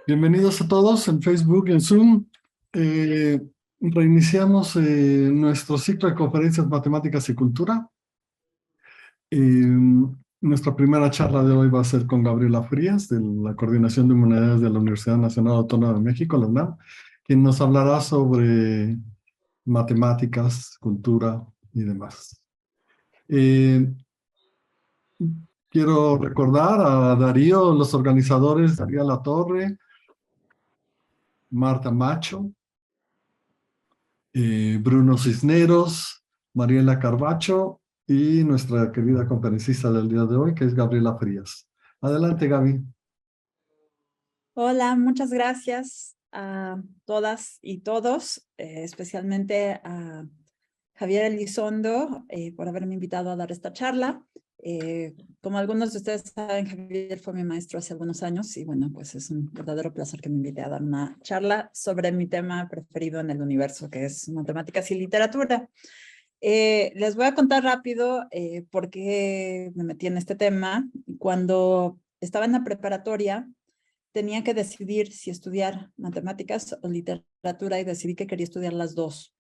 Bienvenidos a todos en Facebook y en Zoom. Eh, Reiniciamos nuestro ciclo de conferencias Matemáticas y Cultura. Nuestra primera charla de hoy va a ser con Gabriela Frías, de la Coordinación de Humanidades de la Universidad Nacional Autónoma de México, la UNAM, quien nos hablará sobre matemáticas, cultura y demás. Eh, Quiero recordar a Darío, los organizadores, Darío Latorre, Marta Macho, Bruno Cisneros, Mariela Carbacho y nuestra querida conferencista del día de hoy, que es Gabriela Frías. Adelante, Gaby. Hola, muchas gracias a todas y todos, especialmente a Javier Elizondo por haberme invitado a dar esta charla. Como algunos de ustedes saben, Javier fue mi maestro hace algunos años y bueno, pues es un verdadero placer que me invite a dar una charla sobre mi tema preferido en el universo, que es matemáticas y literatura. Les voy a contar rápido por qué me metí en este tema. Cuando estaba en la preparatoria, tenía que decidir si estudiar matemáticas o literatura y decidí que quería estudiar las dos.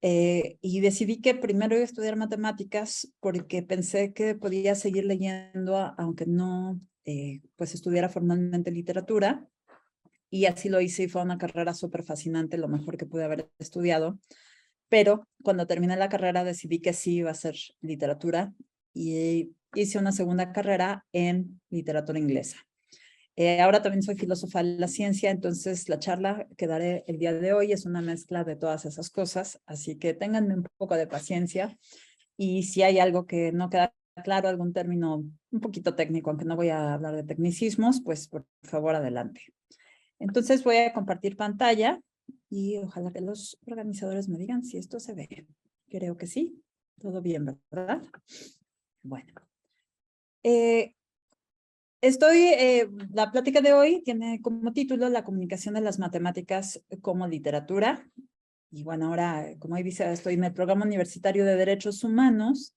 Y decidí que primero iba a estudiar matemáticas porque pensé que podía seguir leyendo aunque no pues estudiara formalmente literatura. Y así lo hice y fue una carrera súper fascinante, lo mejor que pude haber estudiado. Pero cuando terminé la carrera decidí que sí iba a ser literatura y hice una segunda carrera en literatura inglesa. Ahora también soy filósofa de la ciencia, entonces la charla que daré el día de hoy es una mezcla de todas esas cosas, así que ténganme un poco de paciencia y si hay algo que no queda claro, algún término un poquito técnico, aunque no voy a hablar de tecnicismos, pues por favor adelante. Entonces voy a compartir pantalla y ojalá que los organizadores me digan si esto se ve. Creo que sí, todo bien, ¿verdad? Bueno. La plática de hoy tiene como título La comunicación de las matemáticas como literatura. Y bueno, ahora, como ahí dice, estoy en el programa universitario de Derechos Humanos.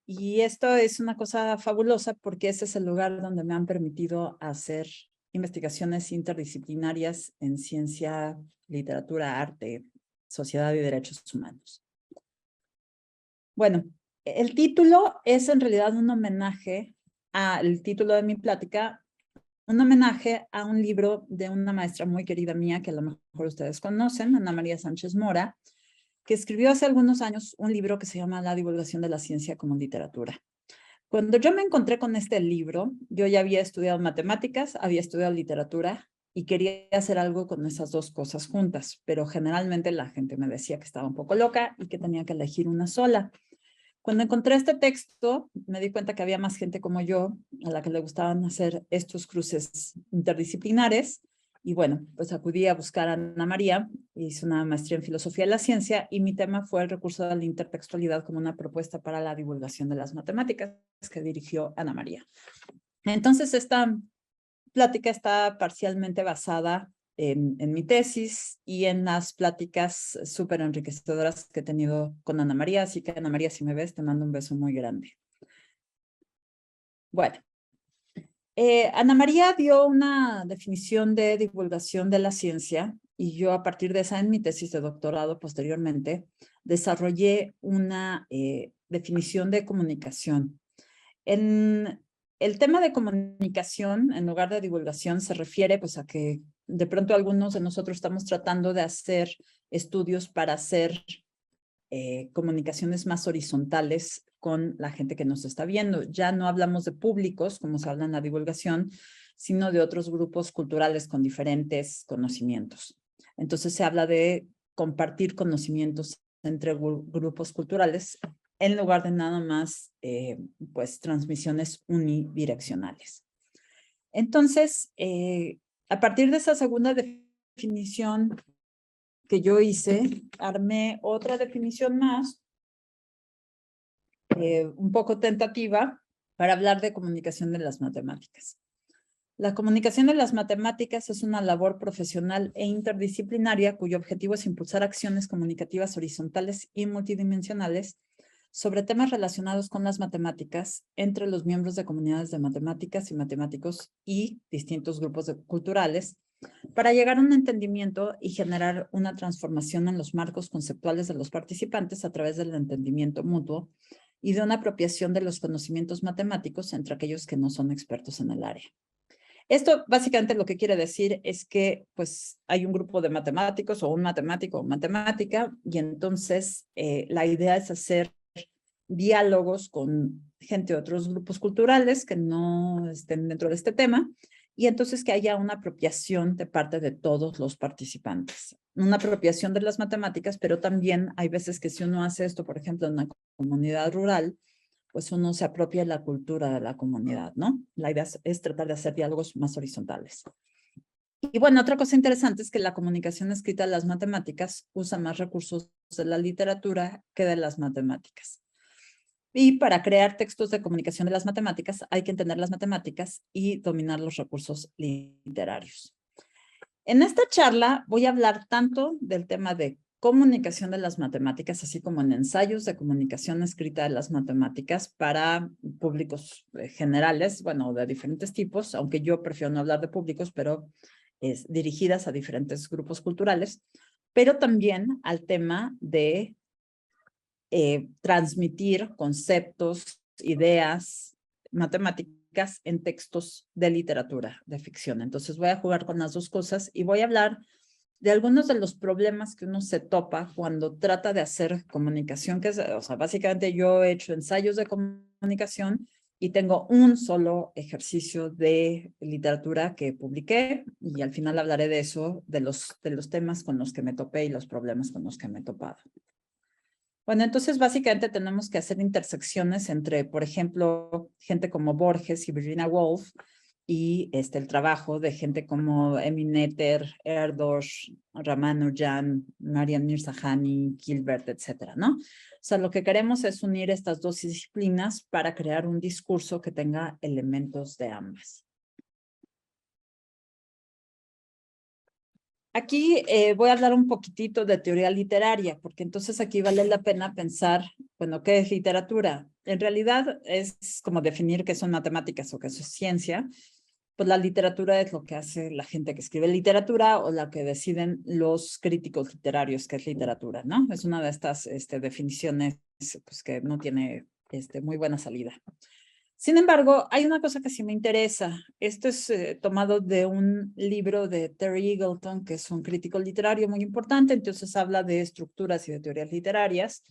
Y esto es una cosa fabulosa porque ese es el lugar donde me han permitido hacer investigaciones interdisciplinarias en ciencia, literatura, arte, sociedad y derechos humanos. Bueno, el título es en realidad un homenaje al título de mi plática, un homenaje a un libro de una maestra muy querida mía, que a lo mejor ustedes conocen, Ana María Sánchez Mora, que escribió hace algunos años un libro que se llama La divulgación de la ciencia como literatura. Cuando yo me encontré con este libro, yo ya había estudiado matemáticas, había estudiado literatura y quería hacer algo con esas dos cosas juntas, pero generalmente la gente me decía que estaba un poco loca y que tenía que elegir una sola. Cuando encontré este texto, me di cuenta que había más gente como yo a la que le gustaban hacer estos cruces interdisciplinares. Y bueno, pues acudí a buscar a Ana María, hice una maestría en filosofía de la ciencia y mi tema fue el recurso de la intertextualidad como una propuesta para la divulgación de las matemáticas que dirigió Ana María. Entonces, esta plática está parcialmente basada en mi tesis y en las pláticas súper enriquecedoras que he tenido con Ana María. Así que, Ana María, si me ves, te mando un beso muy grande. Bueno, Ana María dio una definición de divulgación de la ciencia y yo a partir de esa en mi tesis de doctorado posteriormente desarrollé una definición de comunicación. En el tema de comunicación, en lugar de divulgación, se refiere pues a que de pronto algunos de nosotros estamos tratando de hacer estudios para hacer comunicaciones más horizontales con la gente que nos está viendo. Ya no hablamos de públicos, como se habla en la divulgación, sino de otros grupos culturales con diferentes conocimientos. Entonces se habla de compartir conocimientos entre grupos culturales en lugar de nada más pues transmisiones unidireccionales. Entonces, a partir de esa segunda definición que yo hice, armé otra definición más, un poco tentativa, para hablar de comunicación de las matemáticas. La comunicación de las matemáticas es una labor profesional e interdisciplinaria cuyo objetivo es impulsar acciones comunicativas horizontales y multidimensionales sobre temas relacionados con las matemáticas entre los miembros de comunidades de matemáticas y matemáticos y distintos grupos culturales para llegar a un entendimiento y generar una transformación en los marcos conceptuales de los participantes a través del entendimiento mutuo y de una apropiación de los conocimientos matemáticos entre aquellos que no son expertos en el área. Esto básicamente lo que quiere decir es que pues hay un grupo de matemáticos o un matemático o matemática y entonces la idea es hacer diálogos con gente de otros grupos culturales que no estén dentro de este tema y entonces que haya una apropiación de parte de todos los participantes. Una apropiación de las matemáticas, pero también hay veces que si uno hace esto, por ejemplo, en una comunidad rural, pues uno se apropia de la cultura de la comunidad, ¿no? La idea es tratar de hacer diálogos más horizontales. Y bueno, otra cosa interesante es que la comunicación escrita de las matemáticas usa más recursos de la literatura que de las matemáticas. Y para crear textos de comunicación de las matemáticas hay que entender las matemáticas y dominar los recursos literarios. En esta charla voy a hablar tanto del tema de comunicación de las matemáticas, así como en ensayos de comunicación escrita de las matemáticas para públicos generales, bueno, de diferentes tipos, aunque yo prefiero no hablar de públicos, pero dirigidas a diferentes grupos culturales, pero también al tema de transmitir conceptos, ideas matemáticas en textos de literatura, de ficción. Entonces voy a jugar con las dos cosas y voy a hablar de algunos de los problemas que uno se topa cuando trata de hacer comunicación, que es, o sea, básicamente yo he hecho ensayos de comunicación y tengo un solo ejercicio de literatura que publiqué y al final hablaré de eso, de los temas con los que me topé y los problemas con los que me he topado. Bueno, entonces básicamente tenemos que hacer intersecciones entre, por ejemplo, gente como Borges y Virginia Woolf y el trabajo de gente como Emmy Noether, Erdős, Ramanujan, Marian Mirzakhani, Gilbert, etcétera, ¿no? O sea, lo que queremos es unir estas dos disciplinas para crear un discurso que tenga elementos de ambas. Aquí voy a hablar un poquitito de teoría literaria, porque entonces aquí vale la pena pensar, bueno, ¿qué es literatura? En realidad es como definir qué son matemáticas o qué es ciencia. Pues la literatura es lo que hace la gente que escribe literatura o la que deciden los críticos literarios, qué es literatura, ¿no? Es una de estas definiciones pues, que no tiene muy buena salida. Sin embargo, hay una cosa que sí me interesa. Esto es tomado de un libro de Terry Eagleton, que es un crítico literario muy importante, entonces habla de estructuras y de teorías literarias.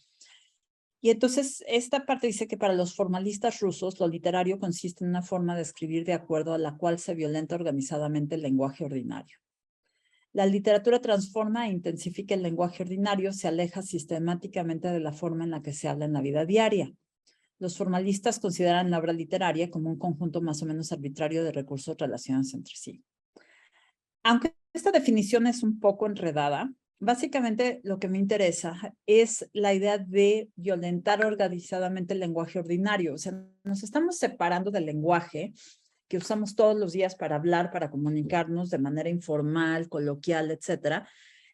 Y entonces esta parte dice que para los formalistas rusos, lo literario consiste en una forma de escribir de acuerdo a la cual se violenta organizadamente el lenguaje ordinario. La literatura transforma e intensifica el lenguaje ordinario, se aleja sistemáticamente de la forma en la que se habla en la vida diaria. Los formalistas consideran la obra literaria como un conjunto más o menos arbitrario de recursos relacionados entre sí. Aunque esta definición es un poco enredada, básicamente lo que me interesa es la idea de violentar organizadamente el lenguaje ordinario. O sea, nos estamos separando del lenguaje que usamos todos los días para hablar, para comunicarnos de manera informal, coloquial, etcétera.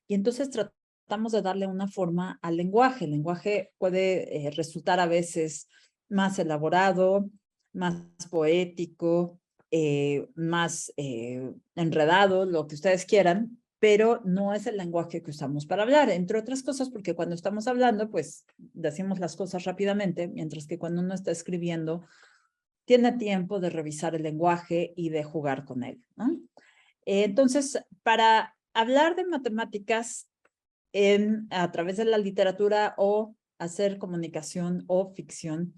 Y entonces tratamos de darle una forma al lenguaje. El lenguaje puede resultar a veces más elaborado, más poético, más enredado, lo que ustedes quieran, pero no es el lenguaje que usamos para hablar, entre otras cosas porque cuando estamos hablando, pues decimos las cosas rápidamente, mientras que cuando uno está escribiendo, tiene tiempo de revisar el lenguaje y de jugar con él, ¿no? Entonces, para hablar de matemáticas a través de la literatura o hacer comunicación o ficción,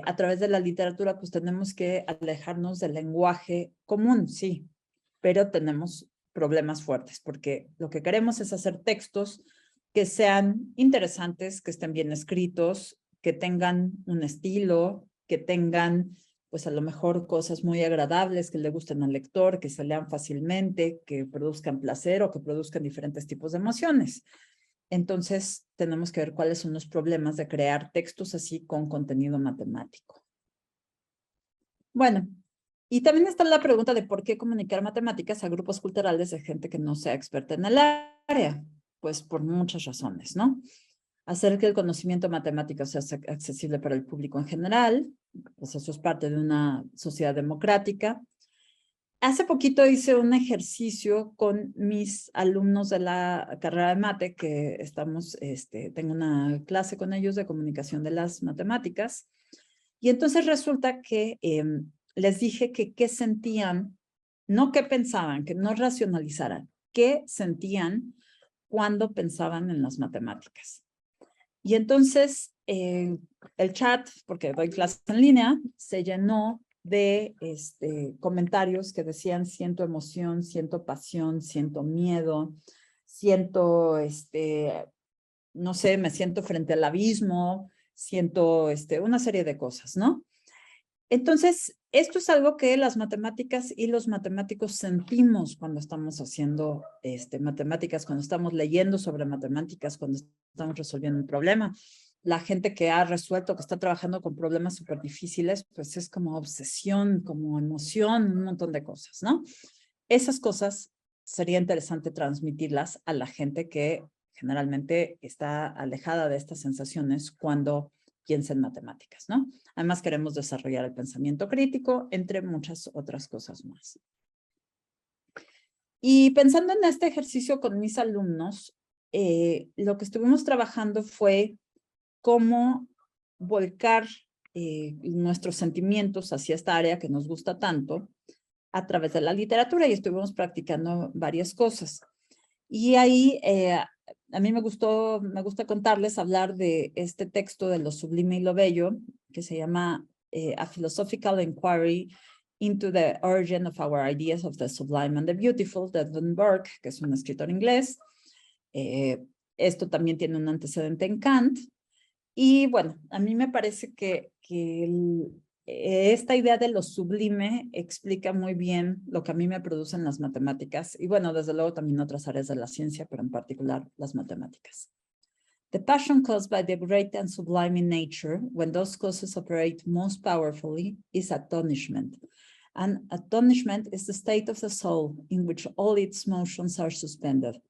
a través de la literatura, pues tenemos que alejarnos del lenguaje común, sí, pero tenemos problemas fuertes porque lo que queremos es hacer textos que sean interesantes, que estén bien escritos, que tengan un estilo, que tengan pues a lo mejor cosas muy agradables que le gusten al lector, que se lean fácilmente, que produzcan placer o que produzcan diferentes tipos de emociones. Entonces, tenemos que ver cuáles son los problemas de crear textos así con contenido matemático. Bueno, y también está la pregunta de por qué comunicar matemáticas a grupos culturales de gente que no sea experta en el área. Pues por muchas razones, ¿no? Hacer que el conocimiento matemático sea accesible para el público en general, pues eso es parte de una sociedad democrática. Hace poquito hice un ejercicio con mis alumnos de la carrera de mate, que estamos, tengo una clase con ellos de comunicación de las matemáticas, y entonces resulta que les dije que qué sentían, no qué pensaban, que no racionalizaran, qué sentían cuando pensaban en las matemáticas. Y entonces el chat, porque doy clases en línea, se llenó de comentarios que decían siento emoción, siento pasión, siento miedo, siento, no sé, me siento frente al abismo, siento una serie de cosas, ¿no? Entonces, esto es algo que las matemáticas y los matemáticos sentimos cuando estamos haciendo matemáticas, cuando estamos leyendo sobre matemáticas, cuando estamos resolviendo un problema. La gente que ha resuelto, que está trabajando con problemas súper difíciles, pues es como obsesión, como emoción, un montón de cosas, ¿no? Esas cosas sería interesante transmitirlas a la gente que generalmente está alejada de estas sensaciones cuando piensa en matemáticas, ¿no? Además, queremos desarrollar el pensamiento crítico, entre muchas otras cosas más. Y pensando en este ejercicio con mis alumnos, lo que estuvimos trabajando fue cómo volcar nuestros sentimientos hacia esta área que nos gusta tanto a través de la literatura, y estuvimos practicando varias cosas. Y ahí a mí me gusta contarles, hablar de este texto de lo sublime y lo bello, que se llama A Philosophical Inquiry into the Origin of Our Ideas of the Sublime and the Beautiful, de Edmund Burke, que es un escritor inglés. Esto también tiene un antecedente en Kant. Y bueno, a mí me parece que esta idea de lo sublime explica muy bien lo que a mí me producen las matemáticas, y bueno, desde luego también otras áreas de la ciencia, pero en particular las matemáticas. The passion caused by the great and sublime in nature, when those causes operate most powerfully, is astonishment. And astonishment is the state of the soul in which all its motions are suspended,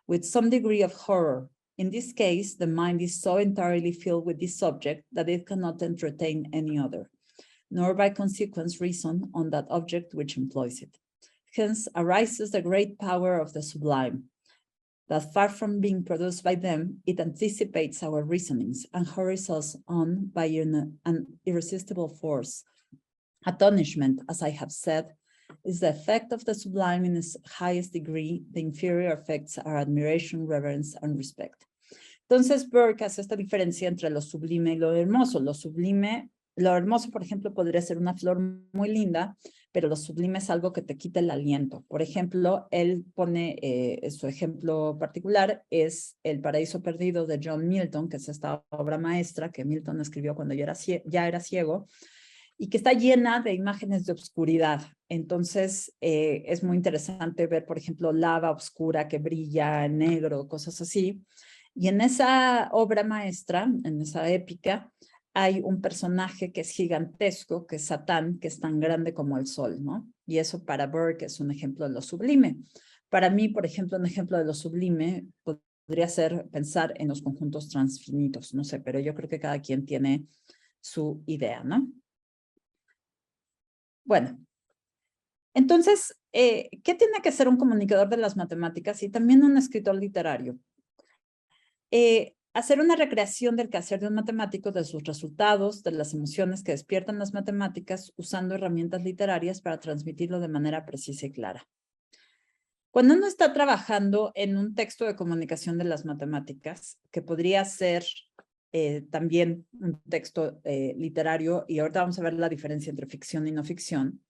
with some degree of horror. In this case, the mind is so entirely filled with this subject that it cannot entertain any other, nor by consequence reason on that object which employs it. Hence arises the great power of the sublime, that far from being produced by them, it anticipates our reasonings and hurries us on by an irresistible force. Astonishment, as I have said, is the effect of the sublime in its highest degree. The inferior effects are admiration, reverence, and respect. Entonces, Burke hace esta diferencia entre lo sublime y lo hermoso. Lo sublime, lo hermoso, por ejemplo, podría ser una flor muy linda, pero lo sublime es algo que te quita el aliento. Por ejemplo, él pone su ejemplo particular es El Paraíso Perdido de John Milton, que es esta obra maestra que Milton escribió cuando ya era ciego, y que está llena de imágenes de oscuridad. Entonces, es muy interesante ver, por ejemplo, lava oscura que brilla, negro, cosas así. Y en esa obra maestra, en esa épica, hay un personaje que es gigantesco, que es Satán, que es tan grande como el sol, ¿no? Y eso para Burke es un ejemplo de lo sublime. Para mí, por ejemplo, un ejemplo de lo sublime podría ser pensar en los conjuntos transfinitos, no sé, pero yo creo que cada quien tiene su idea, ¿no? Bueno, entonces, ¿qué tiene que ser un comunicador de las matemáticas y también un escritor literario? Hacer una recreación del quehacer de un matemático, de sus resultados, de las emociones que despiertan las matemáticas, usando herramientas literarias para transmitirlo de manera precisa y clara. Cuando uno está trabajando en un texto de comunicación de las matemáticas, que podría ser también un texto literario, y ahorita vamos a ver la diferencia entre ficción y no ficción,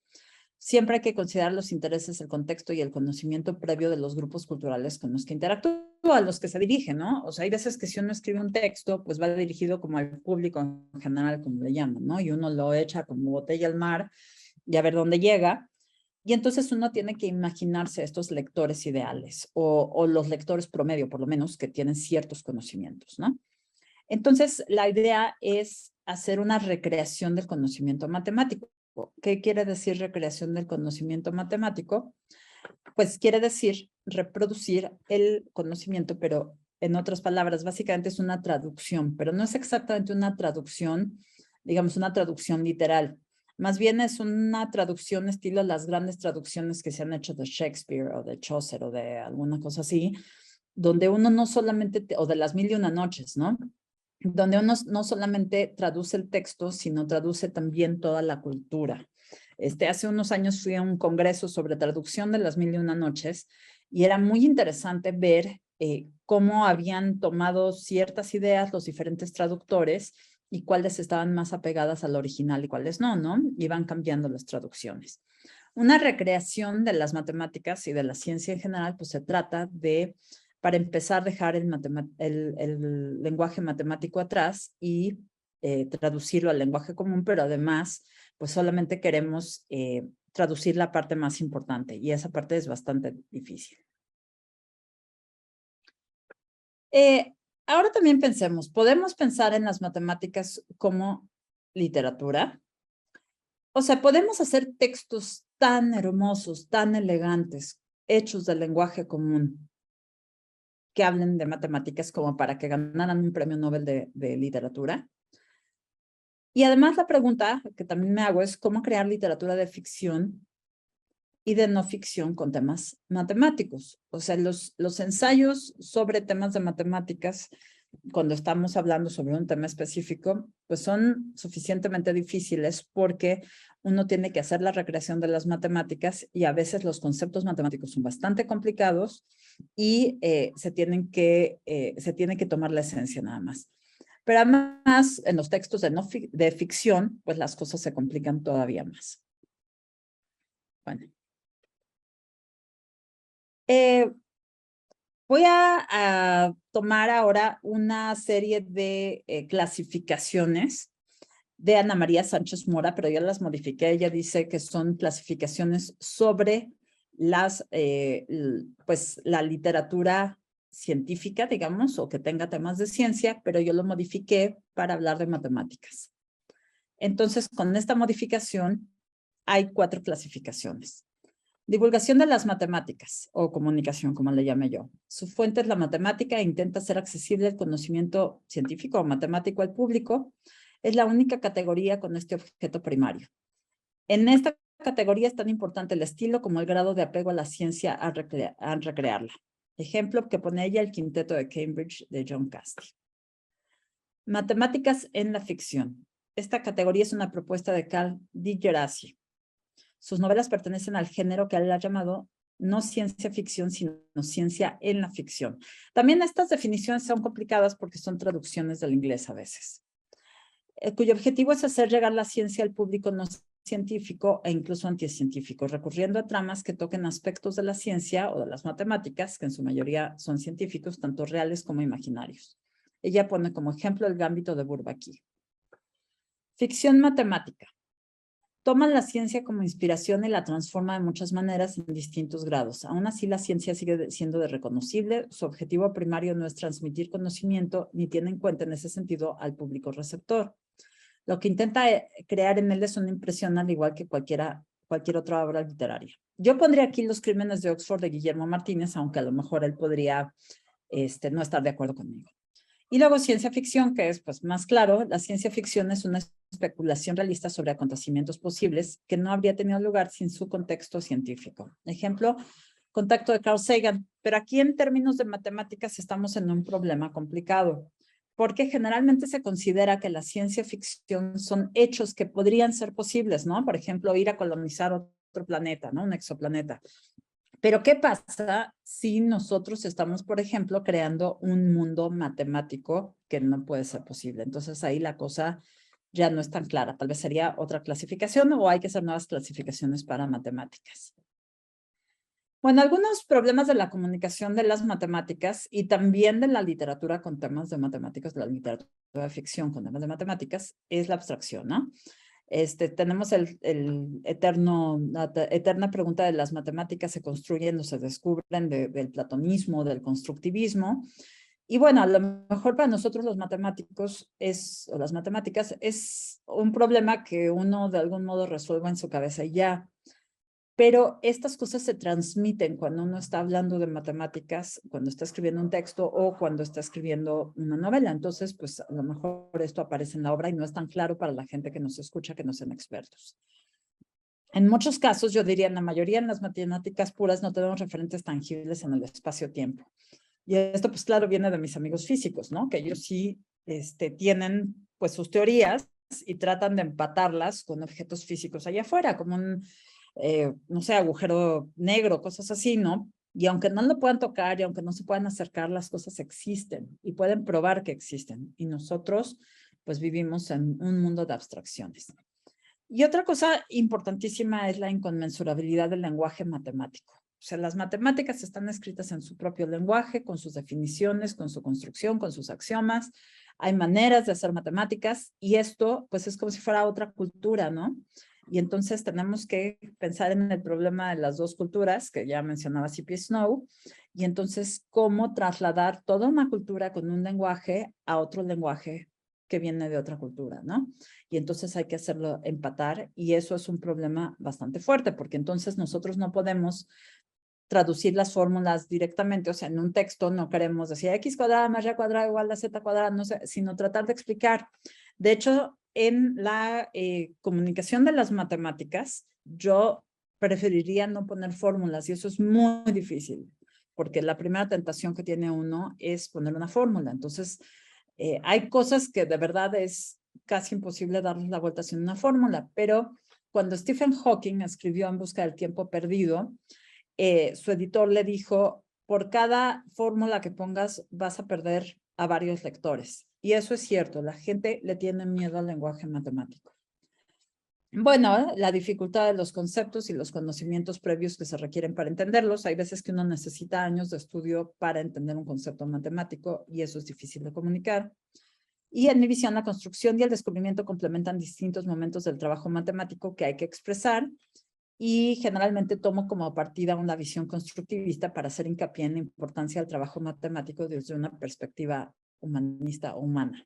siempre hay que considerar los intereses, el contexto y el conocimiento previo de los grupos culturales con los que interactúa, a los que se dirige, ¿no? O sea, hay veces que si uno escribe un texto, pues va dirigido como al público en general, como le llaman, ¿no? Y uno lo echa como botella al mar y a ver dónde llega. Y entonces uno tiene que imaginarse estos lectores ideales o los lectores promedio, por lo menos, que tienen ciertos conocimientos, ¿no? Entonces, la idea es hacer una recreación del conocimiento matemático. ¿Qué quiere decir recreación del conocimiento matemático? Pues quiere decir reproducir el conocimiento, pero en otras palabras, básicamente es una traducción, pero no es exactamente una traducción, digamos, una traducción literal. Más bien es una traducción estilo las grandes traducciones que se han hecho de Shakespeare o de Chaucer o de alguna cosa así, donde uno no solamente, o de las Mil y Una Noches, ¿no? Donde uno no solamente traduce el texto, sino traduce también toda la cultura. Hace unos años fui a un congreso sobre traducción de las Mil y Una Noches y era muy interesante ver cómo habían tomado ciertas ideas los diferentes traductores y cuáles estaban más apegadas al original y cuáles no, ¿no? Iban cambiando las traducciones. Una recreación de las matemáticas y de la ciencia en general, pues se trata de, para empezar, dejar el lenguaje matemático atrás y traducirlo al lenguaje común, pero además, pues solamente queremos traducir la parte más importante y esa parte es bastante difícil. Ahora también pensemos, ¿podemos pensar en las matemáticas como literatura? O sea, podemos hacer textos tan hermosos, tan elegantes, hechos del lenguaje común, que hablen de matemáticas como para que ganaran un premio Nobel de literatura. Y además la pregunta que también me hago es cómo crear literatura de ficción y de no ficción con temas matemáticos. O sea, los ensayos sobre temas de matemáticas, cuando estamos hablando sobre un tema específico, pues son suficientemente difíciles porque uno tiene que hacer la recreación de las matemáticas y a veces los conceptos matemáticos son bastante complicados y se tiene que tomar la esencia nada más. Pero además, en los textos de ficción, pues las cosas se complican todavía más. Bueno. Voy a tomar ahora una serie de clasificaciones de Ana María Sánchez Mora, pero yo las modifiqué. Ella dice que son clasificaciones sobre pues, la literatura científica, digamos, o que tenga temas de ciencia, pero yo lo modifiqué para hablar de matemáticas. Entonces, con esta modificación, hay 4 clasificaciones. Divulgación de las matemáticas o comunicación, como le llame yo. Su fuente es la matemática e intenta hacer accesible el conocimiento científico o matemático al público. Es la única categoría con este objeto primario. En esta categoría es tan importante el estilo como el grado de apego a la ciencia al recrearla. Ejemplo que pone ella el quinteto de Cambridge de John Casti. Matemáticas en la ficción. Esta categoría es una propuesta de Carl Di Gerasi. Sus novelas pertenecen al género que él ha llamado no ciencia ficción, sino ciencia en la ficción. También estas definiciones son complicadas porque son traducciones del inglés a veces, cuyo objetivo es hacer llegar la ciencia al público no científico e incluso anticientífico, recurriendo a tramas que toquen aspectos de la ciencia o de las matemáticas, que en su mayoría son científicos, tanto reales como imaginarios. Ella pone como ejemplo el Gambito de Bourbaki. Ficción matemática. Toman la ciencia como inspiración y la transforma de muchas maneras en distintos grados. Aún así, la ciencia sigue siendo reconocible. Su objetivo primario no es transmitir conocimiento, ni tiene en cuenta en ese sentido al público receptor. Lo que intenta crear en él es una impresión al igual que cualquier otra obra literaria. Yo pondría aquí Los Crímenes de Oxford de Guillermo Martínez, aunque a lo mejor él podría no estar de acuerdo conmigo. Y luego ciencia ficción, que es pues más claro. La ciencia ficción es una especulación realista sobre acontecimientos posibles que no habría tenido lugar sin su contexto científico. Ejemplo, Contacto de Carl Sagan. Pero aquí en términos de matemáticas estamos en un problema complicado, porque generalmente se considera que la ciencia ficción son hechos que podrían ser posibles, ¿no? Por ejemplo, ir a colonizar otro planeta, ¿no? Un exoplaneta. Pero ¿qué pasa si nosotros estamos, por ejemplo, creando un mundo matemático que no puede ser posible? Entonces ahí la cosa ya no es tan clara. Tal vez sería otra clasificación o hay que hacer nuevas clasificaciones para matemáticas. Bueno, algunos problemas de la comunicación de las matemáticas y también de la literatura con temas de matemáticas, la literatura de ficción con temas de matemáticas, es la abstracción, ¿no? Tenemos la eterna pregunta de las matemáticas se construyen o se descubren del platonismo, del constructivismo. Y bueno, a lo mejor para nosotros los matemáticos o las matemáticas es un problema que uno de algún modo resuelva en su cabeza y ya. Pero estas cosas se transmiten cuando uno está hablando de matemáticas, cuando está escribiendo un texto o cuando está escribiendo una novela. Entonces, pues a lo mejor esto aparece en la obra y no es tan claro para la gente que nos escucha, que no sean expertos. En muchos casos, yo diría, en la mayoría, en las matemáticas puras, no tenemos referentes tangibles en el espacio-tiempo. Y esto, pues claro, viene de mis amigos físicos, ¿no? Que ellos sí tienen, pues, sus teorías y tratan de empatarlas con objetos físicos allá afuera, como un, no sé, agujero negro, cosas así, ¿no? Y aunque no lo puedan tocar y aunque no se puedan acercar, las cosas existen y pueden probar que existen. Y nosotros, pues, vivimos en un mundo de abstracciones. Y otra cosa importantísima es la inconmensurabilidad del lenguaje matemático. O sea, las matemáticas están escritas en su propio lenguaje, con sus definiciones, con su construcción, con sus axiomas. Hay maneras de hacer matemáticas y esto, pues, es como si fuera otra cultura, ¿no? Y entonces tenemos que pensar en el problema de las dos culturas, que ya mencionaba C.P. Snow, y entonces cómo trasladar toda una cultura con un lenguaje a otro lenguaje que viene de otra cultura, ¿no? Y entonces hay que hacerlo empatar y eso es un problema bastante fuerte porque entonces nosotros no podemos traducir las fórmulas directamente, o sea, en un texto no queremos decir x cuadrada más y cuadrada igual a z cuadrada, no sé, sino tratar de explicar. De hecho, en la comunicación de las matemáticas, yo preferiría no poner fórmulas y eso es muy difícil, porque la primera tentación que tiene uno es poner una fórmula. Entonces, hay cosas que de verdad es casi imposible darles la vuelta sin una fórmula, pero cuando Stephen Hawking escribió En busca del tiempo perdido, su editor le dijo, por cada fórmula que pongas vas a perder a varios lectores. Y eso es cierto, la gente le tiene miedo al lenguaje matemático. Bueno, la dificultad de los conceptos y los conocimientos previos que se requieren para entenderlos. Hay veces que uno necesita años de estudio para entender un concepto matemático y eso es difícil de comunicar. Y en mi visión, la construcción y el descubrimiento complementan distintos momentos del trabajo matemático que hay que expresar y generalmente tomo como partida una visión constructivista para hacer hincapié en la importancia del trabajo matemático desde una perspectiva humanista o humana.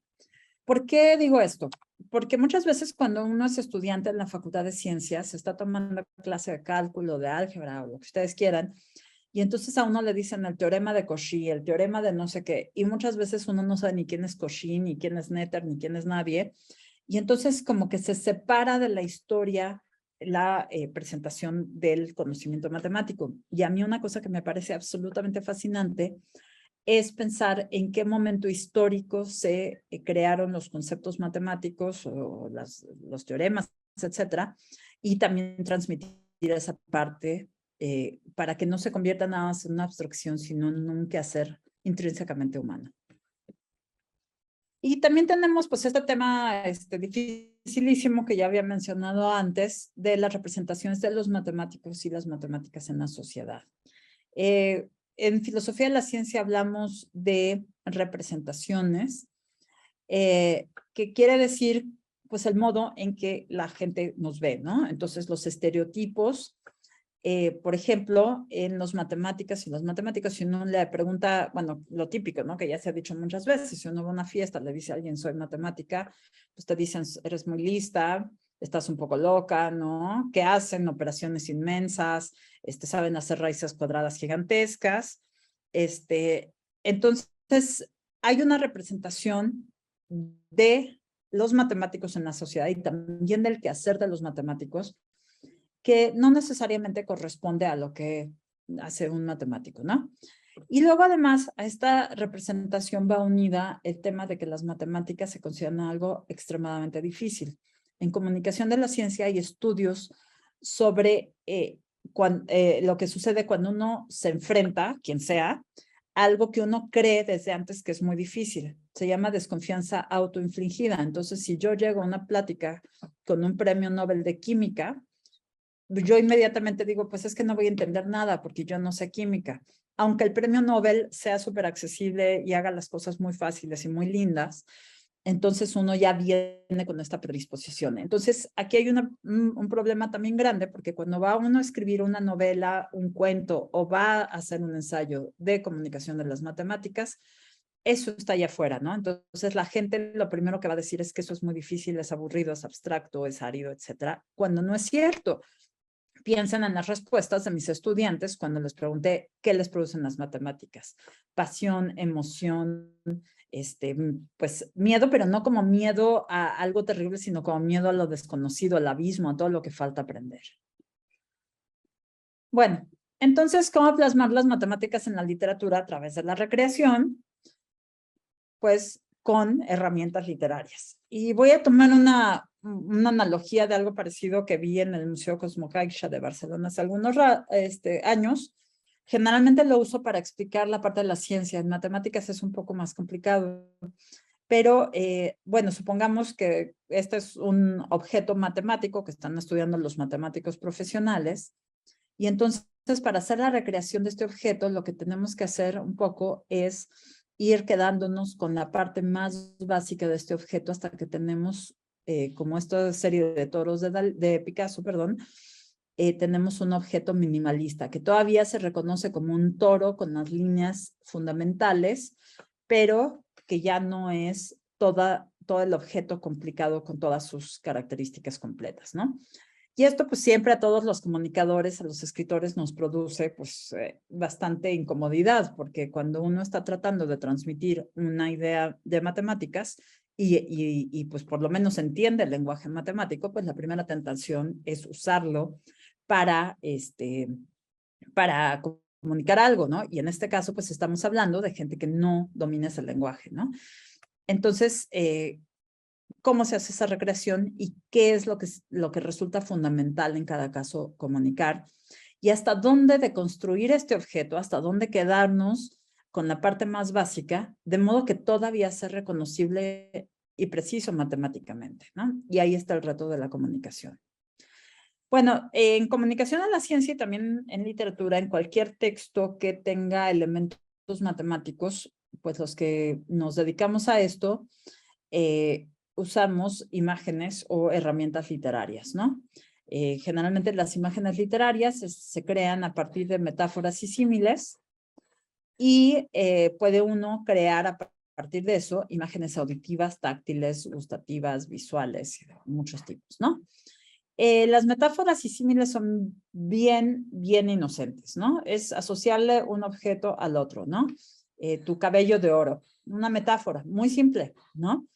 ¿Por qué digo esto? Porque muchas veces cuando uno es estudiante en la Facultad de Ciencias, está tomando clase de cálculo, de álgebra o lo que ustedes quieran, y entonces a uno le dicen el teorema de Cauchy, el teorema de no sé qué, y muchas veces uno no sabe ni quién es Cauchy, ni quién es Noether, ni quién es nadie, y entonces como que se separa de la historia la presentación del conocimiento matemático. Y a mí una cosa que me parece absolutamente fascinante es pensar en qué momento histórico se crearon los conceptos matemáticos o los teoremas, etcétera, y también transmitir esa parte para que no se convierta nada más en una abstracción, sino en un quehacer intrínsecamente humano. Y también tenemos pues este tema dificilísimo que ya había mencionado antes de las representaciones de los matemáticos y las matemáticas en la sociedad. En filosofía de la ciencia hablamos de representaciones, que quiere decir pues el modo en que la gente nos ve, ¿no? Entonces los estereotipos, por ejemplo, en las matemáticas, si uno le pregunta, bueno, lo típico, ¿no? Que ya se ha dicho muchas veces, si uno va a una fiesta, le dice a alguien, soy matemática, pues te dicen, eres muy lista, estás un poco loca, ¿no? ¿Qué hacen? Operaciones inmensas, saben hacer raíces cuadradas gigantescas. Entonces, hay una representación de los matemáticos en la sociedad y también del quehacer de los matemáticos que no necesariamente corresponde a lo que hace un matemático, ¿no? Y luego, además, a esta representación va unida el tema de que las matemáticas se consideran algo extremadamente difícil. En comunicación de la ciencia hay estudios sobre lo que sucede cuando uno se enfrenta, quien sea, a algo que uno cree desde antes que es muy difícil. Se llama desconfianza autoinfligida. Entonces, si yo llego a una plática con un premio Nobel de química, yo inmediatamente digo, pues es que no voy a entender nada porque yo no sé química. Aunque el premio Nobel sea súper accesible y haga las cosas muy fáciles y muy lindas, entonces uno ya viene con esta predisposición. Entonces, aquí hay un problema también grande porque cuando va uno a escribir una novela, un cuento o va a hacer un ensayo de comunicación de las matemáticas, eso está allá afuera, ¿no? Entonces la gente lo primero que va a decir es que eso es muy difícil, es aburrido, es abstracto, es árido, etcétera, cuando no es cierto. piensen en las respuestas de mis estudiantes cuando les pregunté qué les producen las matemáticas. Pasión, emoción, pues miedo, pero no como miedo a algo terrible, sino como miedo a lo desconocido, al abismo, a todo lo que falta aprender. Bueno, entonces, ¿cómo plasmar las matemáticas en la literatura a través de la recreación? Pues con herramientas literarias. Y voy a tomar una analogía de algo parecido que vi en el Museo Cosmocaixa de Barcelona hace algunos años. Generalmente lo uso para explicar la parte de la ciencia. En matemáticas es un poco más complicado. Pero, bueno, supongamos que este es un objeto matemático que están estudiando los matemáticos profesionales. Y entonces, para hacer la recreación de este objeto, lo que tenemos que hacer un poco es ir quedándonos con la parte más básica de este objeto hasta que tenemos, como esta serie de toros de Picasso, perdón, tenemos un objeto minimalista que todavía se reconoce como un toro con las líneas fundamentales, pero que ya no es todo el objeto complicado con todas sus características completas, ¿no? Y esto pues siempre a todos los comunicadores, a los escritores nos produce pues bastante incomodidad, porque cuando uno está tratando de transmitir una idea de matemáticas y pues por lo menos entiende el lenguaje matemático, pues la primera tentación es usarlo para, para comunicar algo, ¿no? Y en este caso pues estamos hablando de gente que no domina ese lenguaje, ¿no? Entonces, cómo se hace esa recreación y qué es lo que resulta fundamental en cada caso comunicar y hasta dónde deconstruir este objeto, hasta dónde quedarnos con la parte más básica, de modo que todavía sea reconocible y preciso matemáticamente, ¿no? Y ahí está el reto de la comunicación. Bueno, en comunicación a la ciencia y también en literatura, en cualquier texto que tenga elementos matemáticos, pues los que nos dedicamos a esto, usamos imágenes o herramientas literarias, ¿no? Generalmente las imágenes literarias se crean a partir de metáforas y símiles y puede uno crear a partir de eso imágenes auditivas, táctiles, gustativas, visuales, muchos tipos, ¿no? Las metáforas y símiles son bien inocentes, ¿no? Es asociarle un objeto al otro, ¿no? Tu cabello de oro, una metáfora muy simple, ¿no?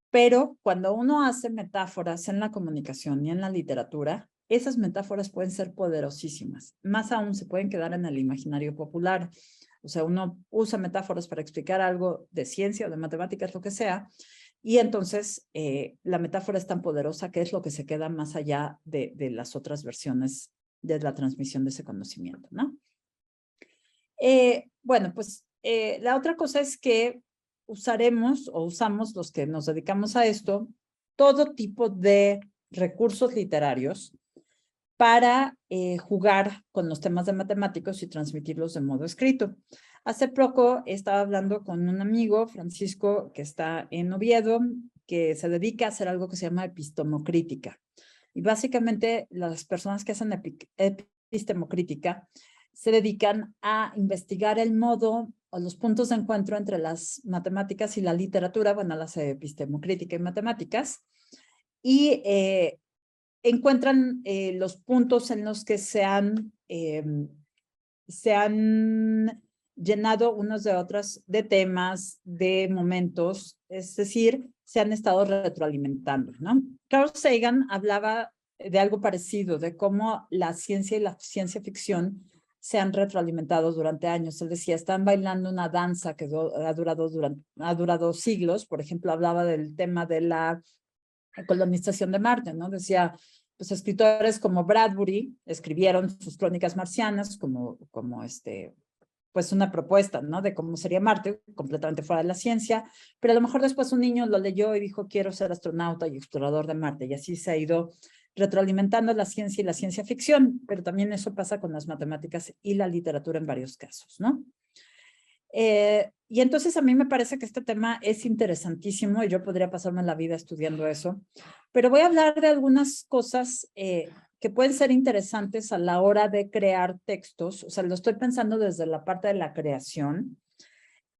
Pero cuando uno hace metáforas en la comunicación y en la literatura, esas metáforas pueden ser poderosísimas. Más aún se pueden quedar en el imaginario popular. O sea, uno usa metáforas para explicar algo de ciencia o de matemáticas, lo que sea, y entonces la metáfora es tan poderosa que es lo que se queda más allá de las otras versiones de la transmisión de ese conocimiento, ¿no? Bueno, pues la otra cosa es que usaremos o usamos los que nos dedicamos a esto todo tipo de recursos literarios para jugar con los temas de matemáticos y transmitirlos de modo escrito. Hace poco estaba hablando con un amigo, Francisco, que está en Oviedo, que se dedica a hacer algo que se llama epistemocrítica. Y básicamente las personas que hacen epistemocrítica se dedican a investigar el modo o los puntos de encuentro entre las matemáticas y la literatura, bueno, las epistemocrítica y matemáticas, y encuentran los puntos en los que se han llenado unos de otros de temas, de momentos, es decir, se han estado retroalimentando, ¿no? Carl Sagan hablaba de algo parecido, de cómo la ciencia y la ciencia ficción se han retroalimentado durante años. Él decía, están bailando una danza que ha durado siglos. Por ejemplo, hablaba del tema de la colonización de Marte, ¿no? Decía, pues escritores como Bradbury escribieron sus crónicas marcianas como pues una propuesta, ¿no? De cómo sería Marte, completamente fuera de la ciencia, pero a lo mejor después un niño lo leyó y dijo, quiero ser astronauta y explorador de Marte, y así se ha ido retroalimentando la ciencia y la ciencia ficción, pero también eso pasa con las matemáticas y la literatura en varios casos, ¿no? Y entonces a mí me parece que este tema es interesantísimo y yo podría pasarme la vida estudiando eso, pero voy a hablar de algunas cosas que pueden ser interesantes a la hora de crear textos. O sea, lo estoy pensando desde la parte de la creación,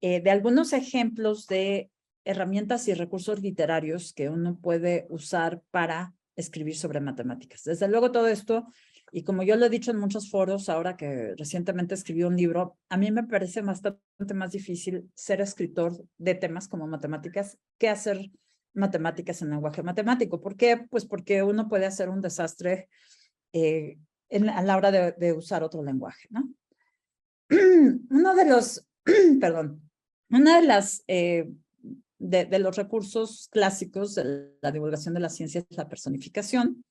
de algunos ejemplos de herramientas y recursos literarios que uno puede usar para escribir sobre matemáticas. Desde luego todo esto Y como yo lo he dicho en muchos foros, ahora que recientemente escribí un libro, a mí me parece bastante más difícil ser escritor de temas como matemáticas que hacer matemáticas en lenguaje matemático. ¿Por qué? Pues porque uno puede hacer un desastre a la hora de usar otro lenguaje, ¿no? Uno de los, perdón, una de las de los recursos clásicos de la divulgación de la ciencia es la personificación,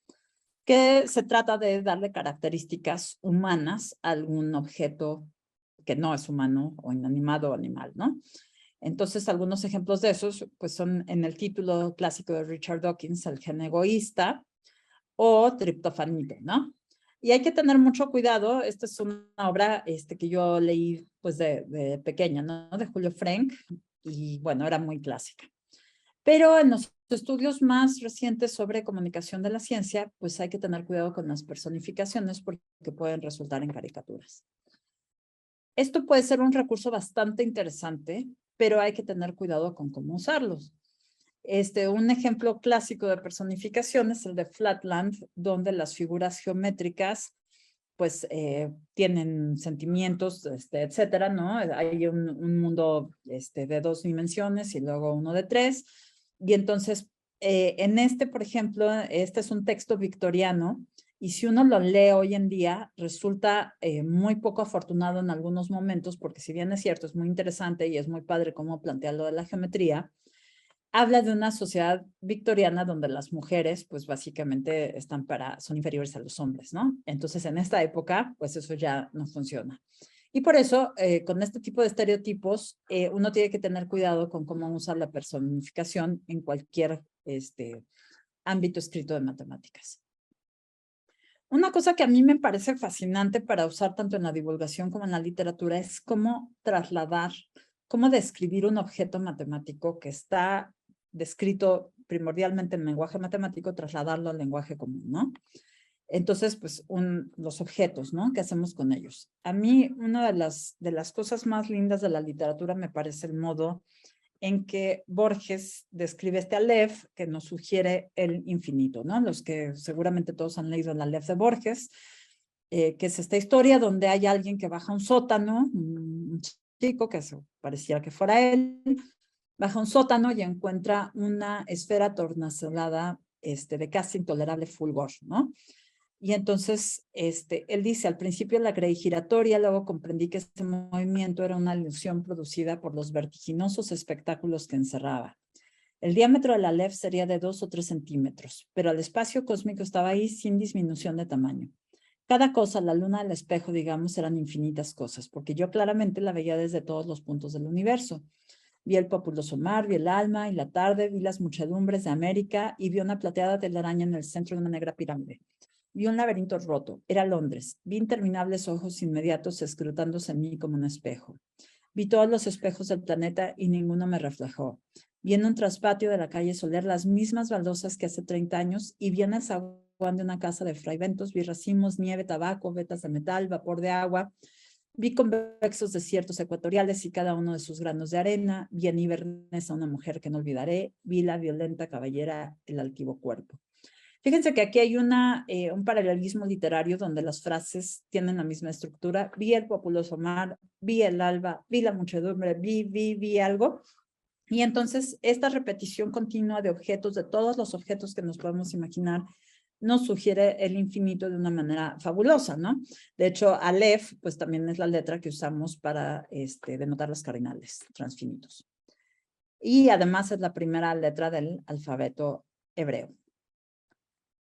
que se trata de darle características humanas a algún objeto que no es humano o inanimado o animal, ¿no? Entonces, algunos ejemplos de esos, pues son en el título clásico de Richard Dawkins, El gen egoísta, o Triptofanito, ¿no? Y hay que tener mucho cuidado. Esta es una obra que yo leí pues de pequeña, ¿no? De Julio Frenk, y bueno, era muy clásica. Pero en los estudios más recientes sobre comunicación de la ciencia, pues hay que tener cuidado con las personificaciones porque pueden resultar en caricaturas. Esto puede ser un recurso bastante interesante, pero hay que tener cuidado con cómo usarlos. Un ejemplo clásico de personificación es el de Flatland, donde las figuras geométricas pues tienen sentimientos, etcétera, ¿no? Hay un mundo de 2 dimensiones y luego uno de 3. Y entonces, en por ejemplo, este es un texto victoriano, y si uno lo lee hoy en día, resulta muy poco afortunado en algunos momentos, porque si bien es cierto, es muy interesante y es muy padre cómo plantea lo de la geometría, habla de una sociedad victoriana donde las mujeres, pues básicamente son inferiores a los hombres, ¿no? Entonces, en esta época, pues eso ya no funciona. Y por eso, con este tipo de estereotipos, uno tiene que tener cuidado con cómo usar la personificación en cualquier ámbito escrito de matemáticas. Una cosa que a mí me parece fascinante para usar tanto en la divulgación como en la literatura es cómo trasladar, cómo describir un objeto matemático que está descrito primordialmente en lenguaje matemático, trasladarlo al lenguaje común, ¿no? Entonces, pues, los objetos, ¿no? ¿Qué hacemos con ellos? A mí, una de las cosas más lindas de la literatura me parece el modo en que Borges describe Aleph, que nos sugiere el infinito, ¿no? Los que seguramente todos han leído el Aleph de Borges, que es esta historia donde hay alguien que baja un sótano, un chico que parecía que fuera él, baja un sótano y encuentra una esfera tornasolada de casi intolerable fulgor, ¿no? Y entonces, él dice, al principio la creí giratoria, luego comprendí que ese movimiento era una ilusión producida por los vertiginosos espectáculos que encerraba. El diámetro de la Aleph sería de 2 o 3 centímetros, pero el espacio cósmico estaba ahí sin disminución de tamaño. Cada cosa, la luna del espejo, digamos, eran infinitas cosas, porque yo claramente la veía desde todos los puntos del universo. Vi el populoso mar, vi el alma y la tarde, vi las muchedumbres de América y vi una plateada telaraña en el centro de una negra pirámide. Vi un laberinto roto, era Londres. Vi interminables ojos inmediatos escrutándose en mí como un espejo. Vi todos los espejos del planeta y ninguno me reflejó. Vi en un traspatio de la calle Soler las mismas baldosas que hace 30 años y vi en el zaguán de una casa de fraiventos, vi racimos, nieve, tabaco, vetas de metal, vapor de agua. Vi convexos desiertos ecuatoriales y cada uno de sus granos de arena. Vi en Inverness a una mujer que no olvidaré. Vi la violenta caballera, el altivo cuerpo. Fíjense que aquí hay un paralelismo literario donde las frases tienen la misma estructura. Vi el populoso mar, vi el alba, vi la muchedumbre, vi algo. Y entonces esta repetición continua de objetos, de todos los objetos que nos podemos imaginar, nos sugiere el infinito de una manera fabulosa, ¿no? De hecho, Aleph, pues también es la letra que usamos para denotar las cardinales transfinitos. Y además es la primera letra del alfabeto hebreo.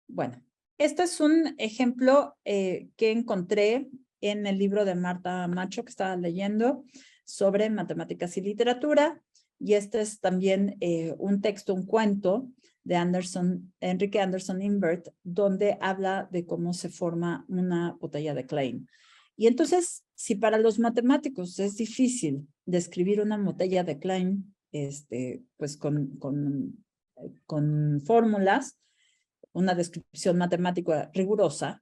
Bueno, este es un ejemplo que encontré en el libro de Marta Macho que estaba leyendo sobre matemáticas y literatura. Y este es también un texto, un cuento de Enrique Anderson Imbert, donde habla de cómo se forma una botella de Klein. Y entonces, si para los matemáticos es difícil describir una botella de Klein, pues con fórmulas, una descripción matemática rigurosa,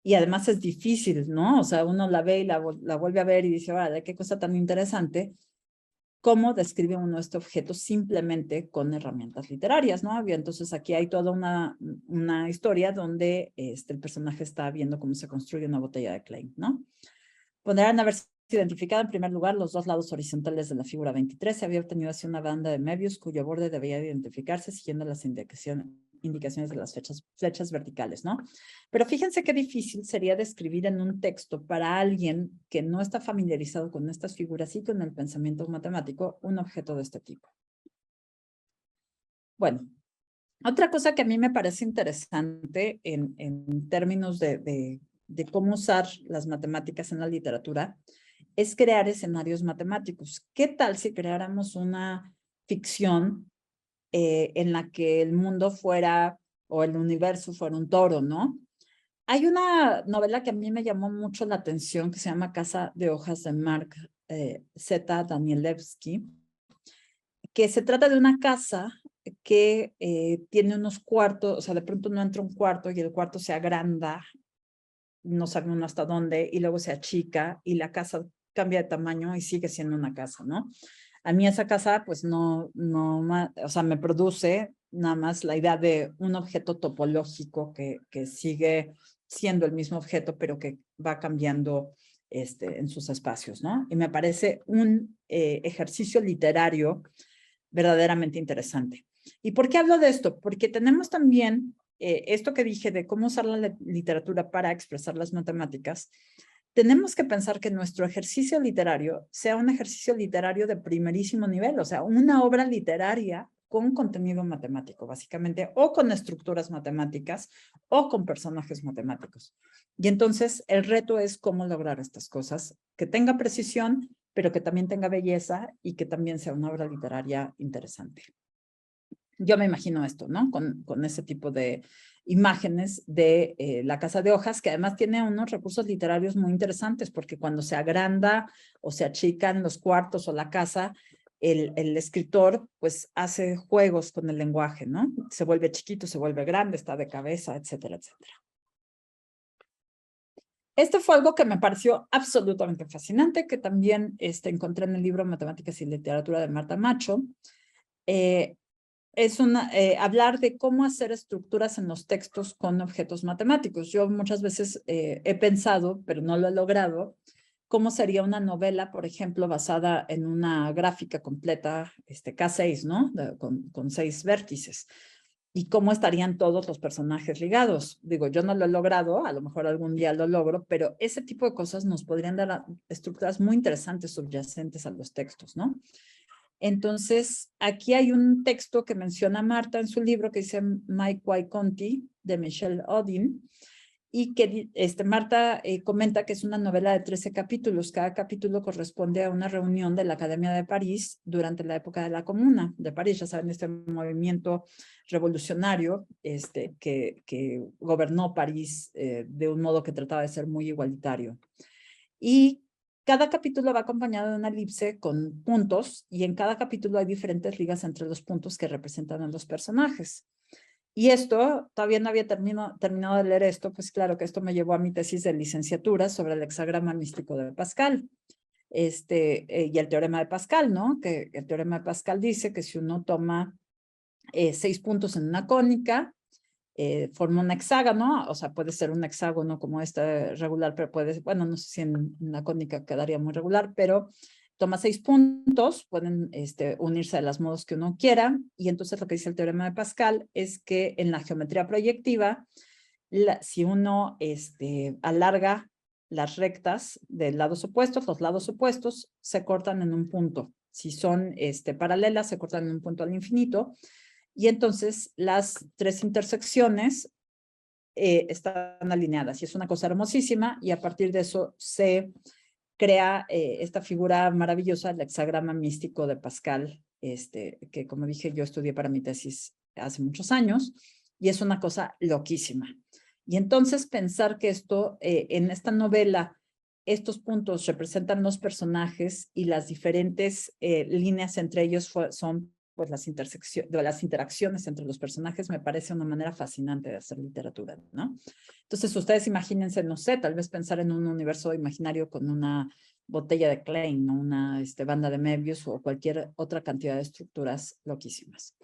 y además es difícil, ¿no? O sea, uno la ve y la vuelve a ver y dice, vale, qué cosa tan interesante. cómo describe uno este objeto simplemente con herramientas literarias, ¿no? Entonces aquí hay toda una historia donde el personaje está viendo cómo se construye una botella de Klein, ¿no? Podrán haberse identificado en primer lugar los dos lados horizontales de la figura 23. Se había obtenido así una banda de Möbius cuyo borde debía identificarse siguiendo las indicaciones de las flechas verticales, ¿no? Pero fíjense qué difícil sería describir en un texto para alguien que no está familiarizado con estas figuras y con el pensamiento matemático un objeto de este tipo. Bueno, otra cosa que a mí me parece interesante en términos de cómo usar las matemáticas en la literatura es crear escenarios matemáticos. ¿Qué tal si creáramos una ficción en la que el mundo fuera o el universo fuera un toro, ¿no? Hay una novela que a mí me llamó mucho la atención que se llama Casa de Hojas de Mark Z. Danielewski, que se trata de una casa que tiene unos cuartos, o sea, de pronto no entra un cuarto y el cuarto se agranda, no sabe uno hasta dónde, y luego se achica y la casa cambia de tamaño y sigue siendo una casa, ¿no? A mí esa casa, pues o sea, me produce nada más la idea de un objeto topológico que sigue siendo el mismo objeto, pero que va cambiando en sus espacios, ¿no? Y me parece un ejercicio literario verdaderamente interesante. ¿Y por qué hablo de esto? Porque tenemos también esto que dije de cómo usar la literatura para expresar las matemáticas. Tenemos que pensar que nuestro ejercicio literario sea un ejercicio literario de primerísimo nivel, o sea, una obra literaria con contenido matemático, básicamente, o con estructuras matemáticas, o con personajes matemáticos. Y entonces, el reto es cómo lograr estas cosas, que tenga precisión, pero que también tenga belleza y que también sea una obra literaria interesante. Yo me imagino esto, ¿no? Con ese tipo de imágenes de la Casa de Hojas, que además tiene unos recursos literarios muy interesantes, porque cuando se agranda o se achican los cuartos o la casa, el escritor pues hace juegos con el lenguaje, ¿no? Se vuelve chiquito, se vuelve grande, está de cabeza, etcétera, etcétera. Esto fue algo que me pareció absolutamente fascinante, que también encontré en el libro Matemáticas y Literatura de Marta Macho. Es hablar de cómo hacer estructuras en los textos con objetos matemáticos. Yo muchas veces he pensado, pero no lo he logrado, cómo sería una novela, por ejemplo, basada en una gráfica completa, K6, ¿no? Con 6 vértices. Y cómo estarían todos los personajes ligados. Digo, yo no lo he logrado, a lo mejor algún día lo logro, pero ese tipo de cosas nos podrían dar estructuras muy interesantes subyacentes a los textos, ¿no? Entonces, aquí hay un texto que menciona Marta en su libro que dice Mike White Conti, de Michelle Odin, y que Marta comenta que es una novela de 13 capítulos. Cada capítulo corresponde a una reunión de la Academia de París durante la época de la Comuna de París. Ya saben, este movimiento revolucionario que gobernó París de un modo que trataba de ser muy igualitario. Y cada capítulo va acompañado de una elipse con puntos y en cada capítulo hay diferentes ligas entre los puntos que representan a los personajes. Y esto, todavía no había terminado de leer esto, pues claro que esto me llevó a mi tesis de licenciatura sobre el hexagrama místico de Pascal. Y el teorema de Pascal, ¿no? Que el teorema de Pascal dice que si uno toma 6 puntos en una cónica, forma un hexágono, o sea, puede ser un hexágono como este regular, pero puede, bueno, no sé si en una cónica quedaría muy regular, pero toma 6 puntos, pueden unirse de los modos que uno quiera, y entonces lo que dice el teorema de Pascal es que en la geometría proyectiva, si uno alarga las rectas de lados opuestos, los lados opuestos se cortan en un punto. Si son paralelas, se cortan en un punto al infinito, y entonces las 3 intersecciones están alineadas y es una cosa hermosísima y a partir de eso se crea esta figura maravillosa, el hexagrama místico de Pascal, que como dije yo estudié para mi tesis hace muchos años y es una cosa loquísima. Y entonces pensar que esto, en esta novela, estos puntos representan los personajes y las diferentes líneas entre ellos son pues de las interacciones entre los personajes me parece una manera fascinante de hacer literatura, ¿no? Entonces ustedes imagínense, no sé, tal vez pensar en un universo imaginario con una botella de Klein, ¿no? Una banda de Möbius o cualquier otra cantidad de estructuras loquísimas.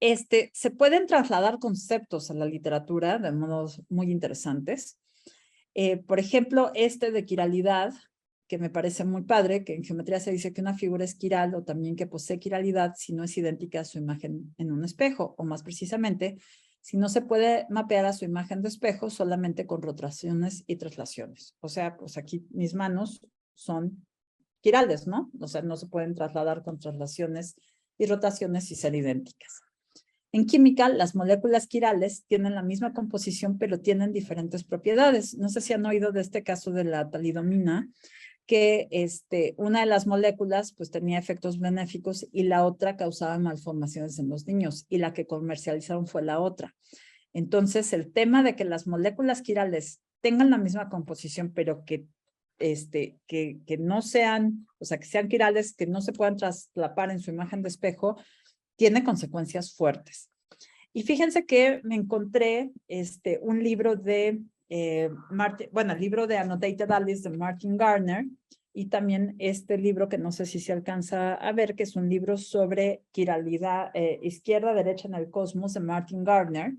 Se pueden trasladar conceptos a la literatura de modos muy interesantes. Por ejemplo, de quiralidad, que me parece muy padre, que en geometría se dice que una figura es quiral o también que posee quiralidad si no es idéntica a su imagen en un espejo, o más precisamente, si no se puede mapear a su imagen de espejo solamente con rotaciones y traslaciones. O sea, pues aquí mis manos son quirales, ¿no? O sea, no se pueden trasladar con traslaciones y rotaciones y ser idénticas. En química, las moléculas quirales tienen la misma composición, pero tienen diferentes propiedades. No sé si han oído de este caso de la talidomina, que una de las moléculas pues tenía efectos benéficos y la otra causaba malformaciones en los niños, y la que comercializaron fue la otra. Entonces, el tema de que las moléculas quirales tengan la misma composición, pero que no sean, o sea, que sean quirales, que no se puedan traslapar en su imagen de espejo, tiene consecuencias fuertes. Y fíjense que me encontré un libro de el libro de Annotated Alice de Martin Gardner, y también este libro que no sé si se alcanza a ver, que es un libro sobre quiralidad izquierda-derecha en el cosmos de Martin Gardner.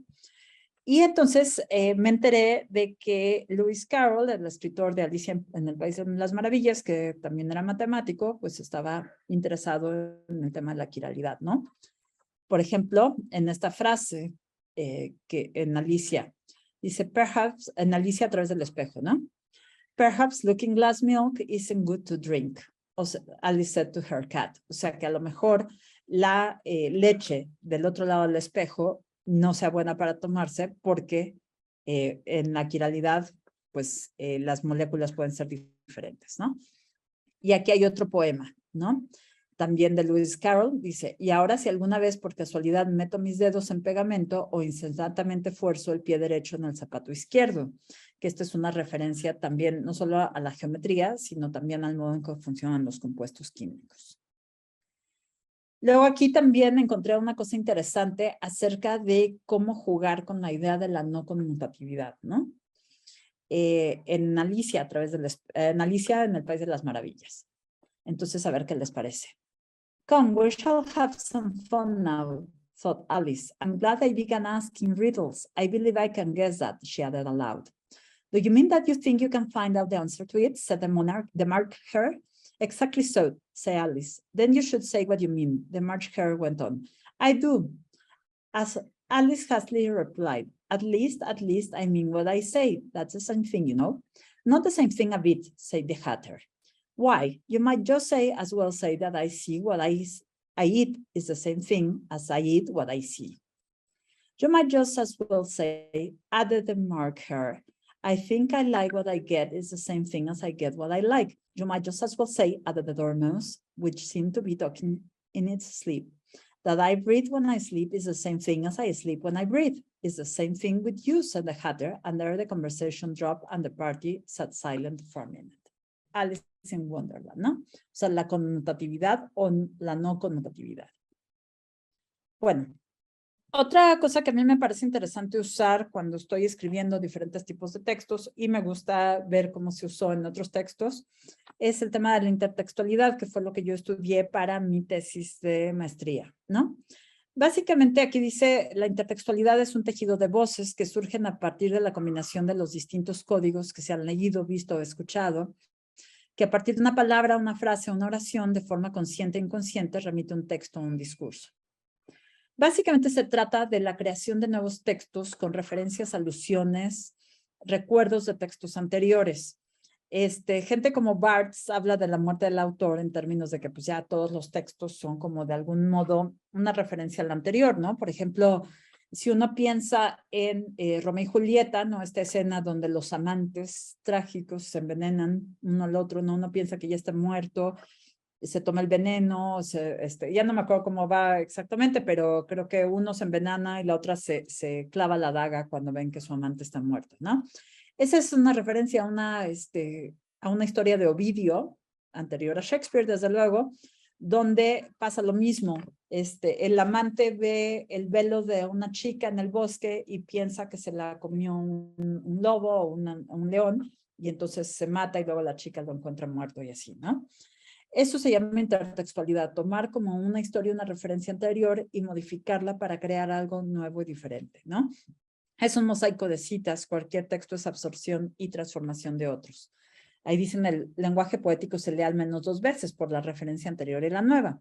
Y entonces me enteré de que Lewis Carroll, el escritor de Alicia en el País de las Maravillas, que también era matemático, pues estaba interesado en el tema de la quiralidad, ¿no? Por ejemplo, en esta frase que en Alicia, dice, perhaps, en Alicia a través del espejo, ¿no? Perhaps looking glass milk isn't good to drink, o sea, Alice said to her cat. O sea, que a lo mejor la leche del otro lado del espejo no sea buena para tomarse porque en la quiralidad, pues las moléculas pueden ser diferentes, ¿no? Y aquí hay otro poema, ¿no? También de Lewis Carroll, dice, y ahora si alguna vez por casualidad meto mis dedos en pegamento o insensatamente fuerzo el pie derecho en el zapato izquierdo, que esta es una referencia también no solo a la geometría, sino también al modo en que funcionan los compuestos químicos. Luego aquí también encontré una cosa interesante acerca de cómo jugar con la idea de la no conmutatividad, ¿no? En Alicia, en Alicia en el País de las Maravillas. Entonces, a ver qué les parece. Come, we shall have some fun now, thought Alice. I'm glad I began asking riddles. I believe I can guess that, she added aloud. Do you mean that you think you can find out the answer to it? Said the March Hare. Exactly so, said Alice. Then you should say what you mean, the March Hare went on. I do. As Alice hastily replied, at least, I mean what I say. That's the same thing, you know. Not the same thing a bit, said the Hatter. Why? You might just as well say that I see what I eat is the same thing as I eat what I see. You might just as well say, added the March Hare, I think I like what I get is the same thing as I get what I like. You might just as well say, added the Dormouse, which seemed to be talking in its sleep, that I breathe when I sleep is the same thing as I sleep when I breathe. It's the same thing with you, said the Hatter, and there the conversation dropped and the party sat silent for a minute. Alice in Wonderland, ¿no? O sea, la conmutatividad o la no conmutatividad. Bueno, otra cosa que a mí me parece interesante usar cuando estoy escribiendo diferentes tipos de textos, y me gusta ver cómo se usó en otros textos, es el tema de la intertextualidad, que fue lo que yo estudié para mi tesis de maestría, ¿no? Básicamente aquí dice, la intertextualidad es un tejido de voces que surgen a partir de la combinación de los distintos códigos que se han leído, visto o escuchado, que a partir de una palabra, una frase o una oración, de forma consciente e inconsciente, remite un texto o un discurso. Básicamente se trata de la creación de nuevos textos con referencias, alusiones, recuerdos de textos anteriores. Gente como Barthes habla de la muerte del autor en términos de que pues ya todos los textos son como de algún modo una referencia al anterior, ¿no? Por ejemplo, si uno piensa en Romeo y Julieta, ¿no? Esta escena donde los amantes trágicos se envenenan uno al otro, ¿no? Uno piensa que ya está muerto, se toma el veneno, ya no me acuerdo cómo va exactamente, pero creo que uno se envenena y la otra se clava la daga cuando ven que su amante está muerto, ¿no? Esa es una referencia a una historia de Ovidio, anterior a Shakespeare, desde luego, donde pasa lo mismo. El amante ve el velo de una chica en el bosque y piensa que se la comió un lobo o un león, y entonces se mata y luego la chica lo encuentra muerto y así, ¿no? Eso se llama intertextualidad, tomar como una historia, una referencia anterior y modificarla para crear algo nuevo y diferente, ¿no? Es un mosaico de citas, cualquier texto es absorción y transformación de otros. Ahí dicen el lenguaje poético se lee al menos 2 veces por la referencia anterior y la nueva.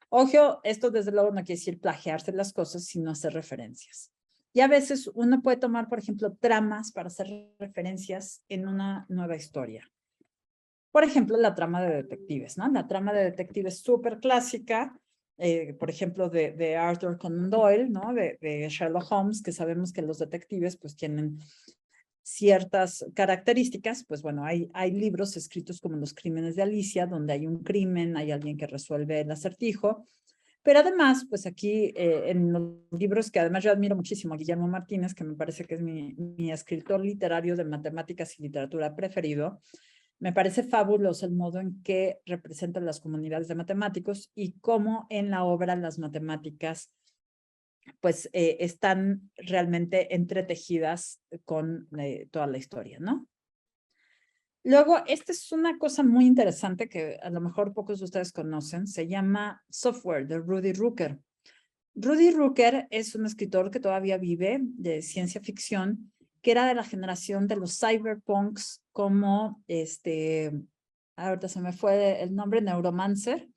Ojo, esto desde luego no quiere decir plagiarse las cosas, sino hacer referencias. Y a veces uno puede tomar, por ejemplo, tramas para hacer referencias en una nueva historia. Por ejemplo, la trama de detectives, ¿no? La trama de detectives súper clásica, por ejemplo, de Arthur Conan Doyle, ¿no? De Sherlock Holmes, que sabemos que los detectives pues tienen ciertas características. Pues bueno, hay libros escritos como Los Crímenes de Alicia, donde hay un crimen, hay alguien que resuelve el acertijo. Pero además, pues aquí en los libros que además yo admiro muchísimo a Guillermo Martínez, que me parece que es mi escritor literario de matemáticas y literatura preferido. Me parece fabuloso el modo en que representan las comunidades de matemáticos y cómo en la obra las matemáticas pues están realmente entretejidas con toda la historia, ¿no? Luego, esta es una cosa muy interesante que a lo mejor pocos de ustedes conocen, se llama Software de Rudy Rucker. Rudy Rucker es un escritor que todavía vive de ciencia ficción, que era de la generación de los cyberpunks como, ahorita se me fue el nombre, Neuromancer,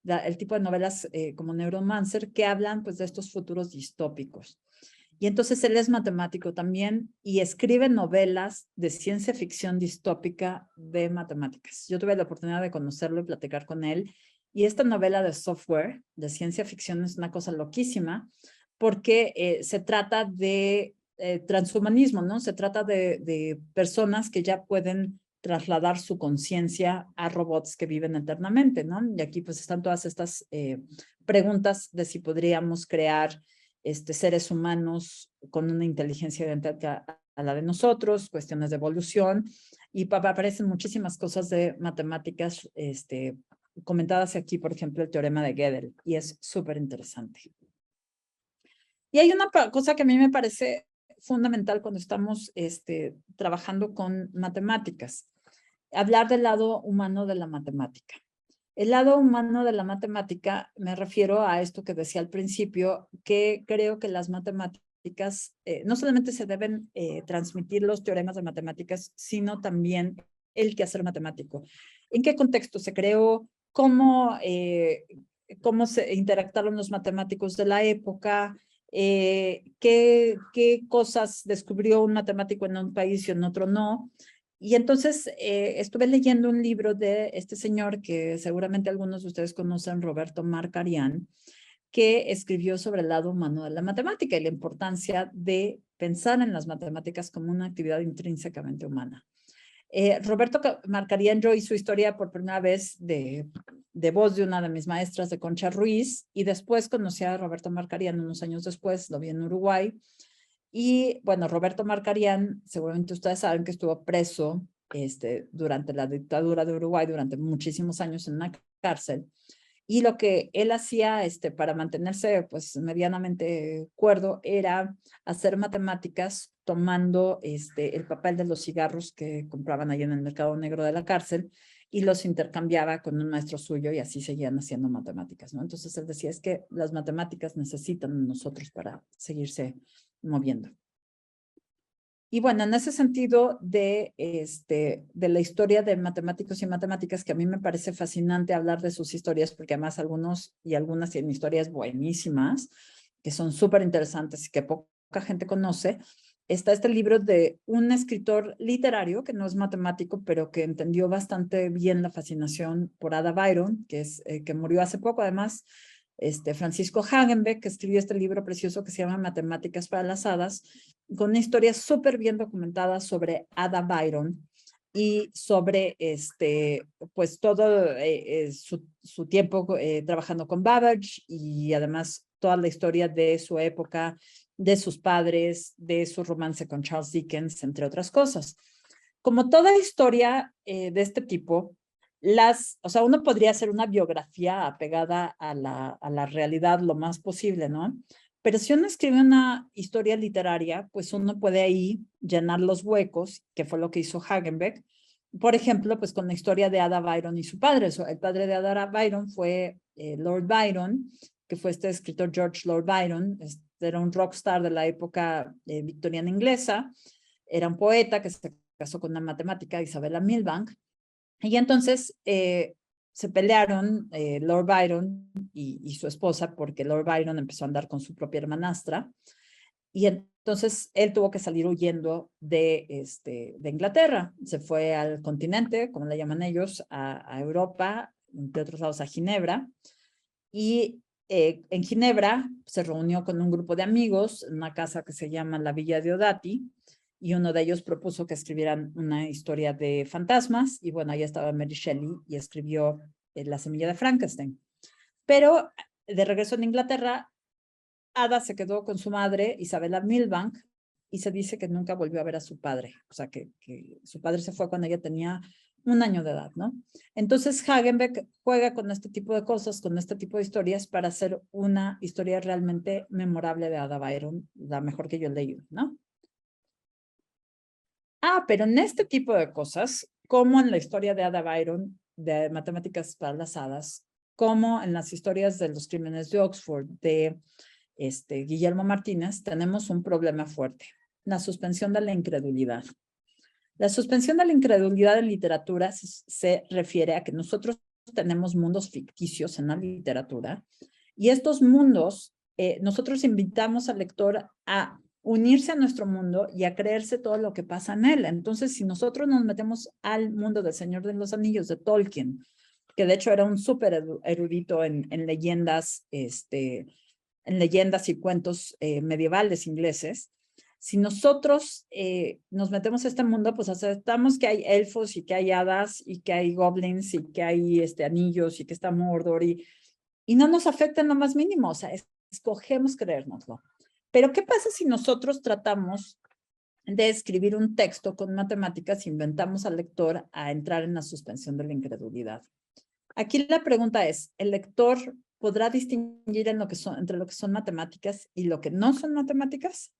el tipo de novelas como Neuromancer que hablan pues de estos futuros distópicos. Y entonces él es matemático también y escribe novelas de ciencia ficción distópica de matemáticas. Yo tuve la oportunidad de conocerlo y platicar con él. Y esta novela de software, de ciencia ficción, es una cosa loquísima porque se trata de transhumanismo, ¿no? Se trata de personas que ya pueden trasladar su conciencia a robots que viven eternamente, ¿no? Y aquí pues están todas estas preguntas de si podríamos crear seres humanos con una inteligencia idéntica a la de nosotros, cuestiones de evolución, y aparecen muchísimas cosas de matemáticas comentadas aquí, por ejemplo, el teorema de Gödel, y es súper interesante. Y hay una cosa que a mí me parece fundamental cuando estamos trabajando con matemáticas, hablar del lado humano de la matemática. El lado humano de la matemática, me refiero a esto que decía al principio, que creo que las matemáticas no solamente se deben transmitir los teoremas de matemáticas, sino también el quehacer matemático. ¿En qué contexto se creó? ¿Cómo se interactuaron los matemáticos de la época? ¿Qué cosas descubrió un matemático en un país y en otro no? Y entonces estuve leyendo un libro de este señor que seguramente algunos de ustedes conocen, Roberto Marcarián, que escribió sobre el lado humano de la matemática y la importancia de pensar en las matemáticas como una actividad intrínsecamente humana. Roberto Marcarián, yo oí su historia por primera vez de voz de una de mis maestras, de Concha Ruiz, y después conocí a Roberto Marcarián unos años después, lo vi en Uruguay. Y bueno, Roberto Marcarián, seguramente ustedes saben que estuvo preso durante la dictadura de Uruguay durante muchísimos años en una cárcel. Y lo que él hacía para mantenerse pues medianamente cuerdo era hacer matemáticas tomando el papel de los cigarros que compraban ahí en el mercado negro de la cárcel y los intercambiaba con un maestro suyo y así seguían haciendo matemáticas, ¿no? Entonces él decía, es que las matemáticas necesitan nosotros para seguirse moviendo. Y bueno, en ese sentido de la historia de matemáticos y matemáticas, que a mí me parece fascinante hablar de sus historias, porque además algunos y algunas tienen historias buenísimas, que son súper interesantes y que poca gente conoce. Está este libro de un escritor literario, que no es matemático, pero que entendió bastante bien la fascinación por Ada Byron, que murió hace poco, además, Francisco Hagenbeck, que escribió este libro precioso que se llama Matemáticas para las Hadas, con una historia súper bien documentada sobre Ada Byron y sobre pues todo su tiempo trabajando con Babbage y además toda la historia de su época, de sus padres, de su romance con Charles Dickens, entre otras cosas. Como toda historia de este tipo, o sea, uno podría hacer una biografía apegada a la realidad lo más posible, ¿no? Pero si uno escribe una historia literaria, pues uno puede ahí llenar los huecos, que fue lo que hizo Hagenbeck. Por ejemplo, pues con la historia de Ada Byron y su padre. El padre de Ada Byron fue Lord Byron, que fue este escritor George Lord Byron. Era un rockstar de la época victoriana inglesa. Era un poeta que se casó con una matemática, Isabella Milbank. Y entonces se pelearon Lord Byron y su esposa porque Lord Byron empezó a andar con su propia hermanastra y entonces él tuvo que salir huyendo de Inglaterra. Se fue al continente, como le llaman ellos, a Europa, entre otros lados a Ginebra, y en Ginebra se reunió con un grupo de amigos en una casa que se llama la Villa Diodati, y uno de ellos propuso que escribieran una historia de fantasmas, y bueno, ahí estaba Mary Shelley y escribió La semilla de Frankenstein. Pero de regreso en Inglaterra, Ada se quedó con su madre, Isabella Milbank, y se dice que nunca volvió a ver a su padre. O sea, que su padre se fue cuando ella tenía 1 año de edad, ¿no? Entonces Hagenbeck juega con este tipo de cosas, con este tipo de historias, para hacer una historia realmente memorable de Ada Byron, la mejor que yo he leído, ¿no? Pero en este tipo de cosas, como en la historia de Ada Byron, de Matemáticas para las Hadas, como en las historias de los crímenes de Oxford, de Guillermo Martínez, tenemos un problema fuerte: la suspensión de la incredulidad. La suspensión de la incredulidad en literatura se refiere a que nosotros tenemos mundos ficticios en la literatura, y estos mundos, nosotros invitamos al lector a unirse a nuestro mundo y a creerse todo lo que pasa en él. Entonces, si nosotros nos metemos al mundo del Señor de los Anillos de Tolkien, que de hecho era un súper erudito en leyendas, en leyendas y cuentos medievales ingleses, si nosotros nos metemos a este mundo, pues aceptamos que hay elfos y que hay hadas y que hay goblins y que hay anillos y que está Mordor y no nos afecta en lo más mínimo. O sea, escogemos creérnoslo. Pero ¿qué pasa si nosotros tratamos de escribir un texto con matemáticas e inventamos al lector a entrar en la suspensión de la incredulidad? Aquí la pregunta es, ¿el lector podrá distinguir entre lo que son matemáticas y lo que no son matemáticas?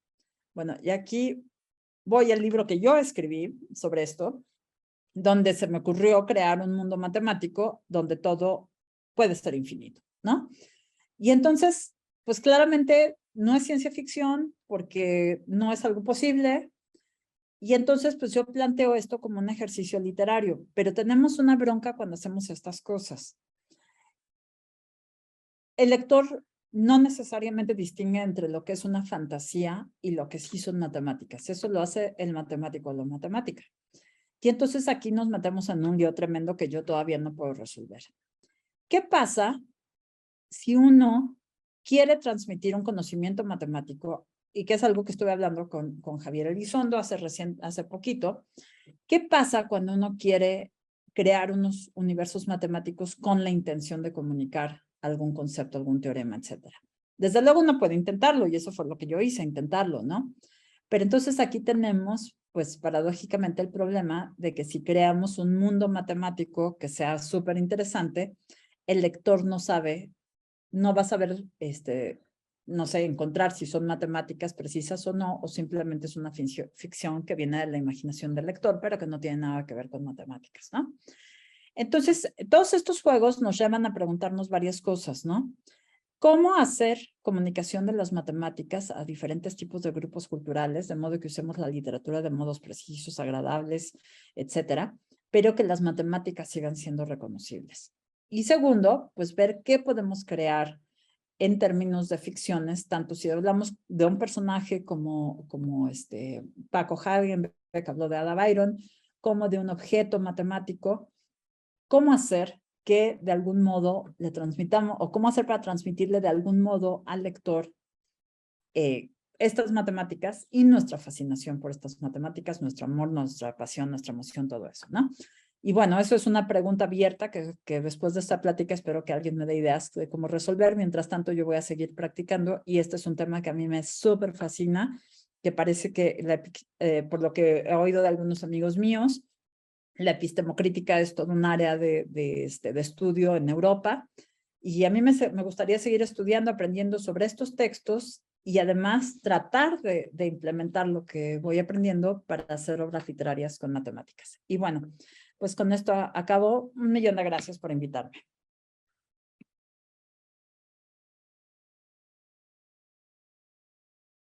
Bueno, y aquí voy al libro que yo escribí sobre esto, donde se me ocurrió crear un mundo matemático donde todo puede ser infinito, ¿no? Y entonces, pues claramente no es ciencia ficción porque no es algo posible. Y entonces, pues yo planteo esto como un ejercicio literario, pero tenemos una bronca cuando hacemos estas cosas. El lector no necesariamente distingue entre lo que es una fantasía y lo que sí son matemáticas. Eso lo hace el matemático o la matemática. Y entonces aquí nos metemos en un lío tremendo que yo todavía no puedo resolver. ¿Qué pasa si uno quiere transmitir un conocimiento matemático, y que es algo que estuve hablando con Javier Elizondo hace poquito? ¿Qué pasa cuando uno quiere crear unos universos matemáticos con la intención de comunicar algún concepto, algún teorema, etcétera? Desde luego uno puede intentarlo, y eso fue lo que yo hice, intentarlo, ¿no? Pero entonces aquí tenemos, pues paradójicamente, el problema de que si creamos un mundo matemático que sea súper interesante, el lector no va a saber, no sé, encontrar si son matemáticas precisas o no, o simplemente es una ficción que viene de la imaginación del lector, pero que no tiene nada que ver con matemáticas, ¿no? Entonces, todos estos juegos nos llevan a preguntarnos varias cosas, ¿no? ¿Cómo hacer comunicación de las matemáticas a diferentes tipos de grupos culturales, de modo que usemos la literatura de modos precisos, agradables, etcétera, pero que las matemáticas sigan siendo reconocibles? Y segundo, pues ver qué podemos crear en términos de ficciones, tanto si hablamos de un personaje como Paco Hagenbeck, que habló de Ada Byron, como de un objeto matemático, cómo hacer que de algún modo le transmitamos, o cómo hacer para transmitirle de algún modo al lector estas matemáticas y nuestra fascinación por estas matemáticas, nuestro amor, nuestra pasión, nuestra emoción, todo eso, ¿no? Y bueno, eso es una pregunta abierta que después de esta plática espero que alguien me dé ideas de cómo resolver. Mientras tanto, yo voy a seguir practicando, y este es un tema que a mí me súper fascina, que parece que, por lo que he oído de algunos amigos míos, La epistemocrítica es todo un área de estudio en Europa. Y a mí me gustaría seguir estudiando, aprendiendo sobre estos textos y además tratar de implementar lo que voy aprendiendo para hacer obras literarias con matemáticas. Y bueno, pues con esto acabo. 1.000.000 de gracias por invitarme.